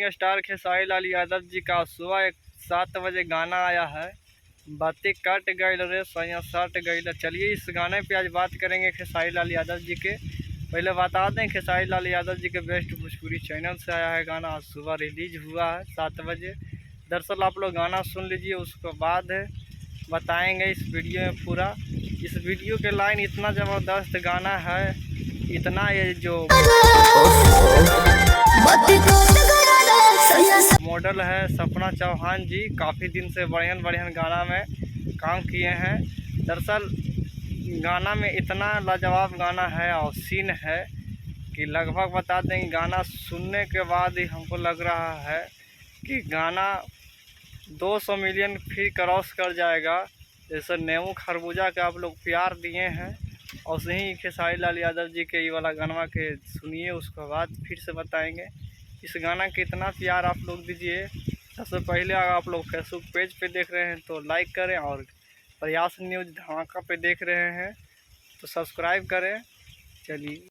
Star Khesari Lal Yadav ji का सुबह 7 बजे गाना आया है। बातें कट गई रे सैया सट गई। चलिए इस गाने पे आज बात करेंगे खेसारी लाल यादव जी के। पहले बता दें खेसारी लाल यादव जी के बेस्ट भोजपुरी चैनल से आया है गाना। आज सुबह रिलीज हुआ है 7 बजे। दरअसल आप लोग गाना सुन लीजिए, उसके बाद बताएंगे इस वीडियो में पूरा। इस वीडियो के लाइन इतना ज़बरदस्त गाना है, इतना ये जो मॉडल है सपना चौहान जी, काफ़ी दिन से बढ़िया गाना में काम किए हैं। दरअसल गाना में इतना लाजवाब गाना है और सीन है कि लगभग बता दें गाना सुनने के बाद ही हमको लग रहा है कि गाना 200 मिलियन फिर क्रॉस कर जाएगा। जैसे नेमू खरबूजा के आप लोग प्यार दिए हैं, और सही खेसारी लाल यादव जी के ये वाला गाना के सुनिए, उसके बाद फिर से बताएंगे। इस गाना के इतना प्यार आप लोग दीजिए। सबसे पहले अगर आप लोग फेसबुक पेज पे देख रहे हैं तो लाइक करें, और प्रयास न्यूज़ धमाका पे देख रहे हैं तो सब्सक्राइब करें। चलिए।